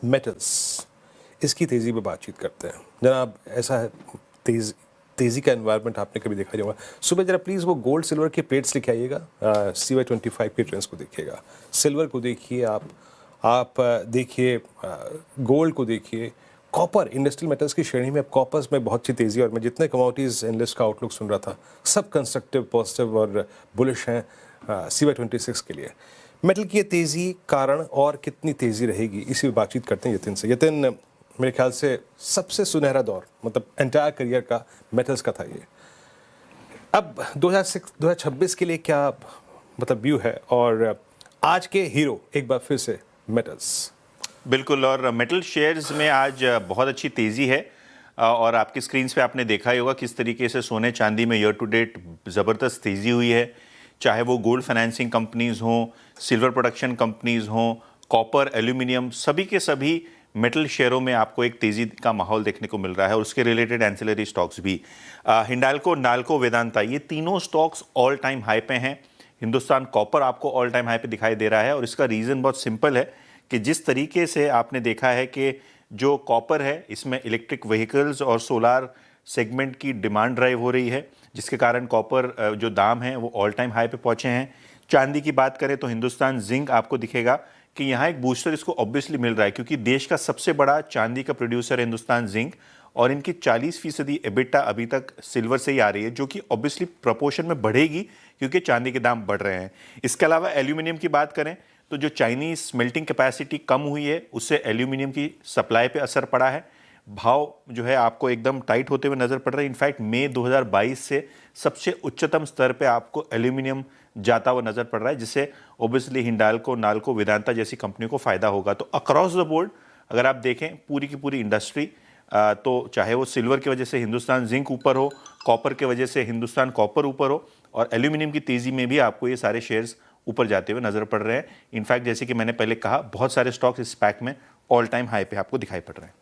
Metals, इसकी तेज़ी पे बातचीत करते हैं। जनाब, ऐसा है तेज़ी का एनवायरनमेंट आपने कभी देखा ही होगा। सुबह ज़रा प्लीज़ वो गोल्ड सिल्वर के प्लेट्स लेके आइएगा, CY25 के ट्रेंड्स को देखिएगा, सिल्वर को देखिए आप देखिए गोल्ड को देखिए, कॉपर, इंडस्ट्रियल मेटल्स की श्रेणी में अब कॉपर्स में बहुत सी तेज़ी, और मैं जितने कमोडिटीज़ एनालिस्ट का आउटलुक सुन रहा था, सब कंस्ट्रक्टिव, पॉजिटिव और बुलिश हैं CY26 के लिए। मेटल की ये तेज़ी कारण और कितनी तेज़ी रहेगी, इसी पे बातचीत करते हैं यतिन से। यतिन, मेरे ख्याल से सबसे सुनहरा दौर, मतलब एंटायर करियर का मेटल्स का था ये। अब 2026 के लिए क्या मतलब व्यू है, और आज के हीरो एक बार फिर से मेटल्स? बिल्कुल, और मेटल शेयर्स में आज बहुत अच्छी तेज़ी है। और आपकी स्क्रीन्स पे आपने देखा ही होगा किस तरीके से सोने चांदी में ईयर टू डेट ज़बरदस्त तेज़ी हुई है। चाहे वो गोल्ड फाइनेंसिंग कंपनीज़ हों, सिल्वर प्रोडक्शन कंपनीज़ हों, कॉपर, एल्यूमिनियम, सभी के सभी मेटल शेयरों में आपको एक तेज़ी का माहौल देखने को मिल रहा है, और उसके रिलेटेड एंसिलरी स्टॉक्स भी। हिंडाल्को, नाल्को, वेदांता, ये तीनों स्टॉक्स ऑल टाइम हाई पे हैं। हिंदुस्तान कॉपर आपको ऑल टाइम हाई पे दिखाई दे रहा है, और इसका रीज़न बहुत सिंपल है कि जिस तरीके से आपने देखा है कि जो कॉपर है इसमें इलेक्ट्रिक व्हीकल्स और सोलार सेगमेंट की डिमांड ड्राइव हो रही है, जिसके कारण कॉपर जो दाम है वो ऑल टाइम हाई पे पहुंचे हैं। चांदी की बात करें तो हिंदुस्तान जिंक आपको दिखेगा कि यहाँ एक बूस्टर इसको ऑब्वियसली मिल रहा है, क्योंकि देश का सबसे बड़ा चांदी का प्रोड्यूसर है हिंदुस्तान जिंक, और इनकी 40% एबिटा अभी तक सिल्वर से ही आ रही है, जो कि ऑब्वियसली प्रपोर्शन में बढ़ेगी क्योंकि चांदी के दाम बढ़ रहे हैं। इसके अलावा एल्यूमिनियम की बात करें तो जो चाइनीज स्मेल्टिंग कैपेसिटी कम हुई है उससे एल्यूमिनियम की सप्लाई पे असर पड़ा है। भाव जो है आपको एकदम टाइट होते हुए नजर पड़ रहा है। इनफैक्ट मई 2022 से सबसे उच्चतम स्तर पे आपको एल्यूमिनियम जाता हुआ नजर पड़ रहा है, जिससे ओबियसली हिंडाल्को, नाल्को, वेदांता जैसी कंपनियों को फायदा होगा। तो अक्रॉस द बोर्ड अगर आप देखें पूरी की पूरी इंडस्ट्री, तो चाहे वो सिल्वर की वजह से हिंदुस्तान जिंक ऊपर हो, कॉपर की वजह से हिंदुस्तान कॉपर ऊपर हो, और एल्यूमिनियम की तेजी में भी आपको ये सारे शेयर्स ऊपर जाते हुए नजर पड़ रहे हैं। इनफैक्ट जैसे कि मैंने पहले कहा, बहुत सारे स्टॉक्स इस पैक में ऑल टाइम हाई पे आपको दिखाई पड़ रहे हैं।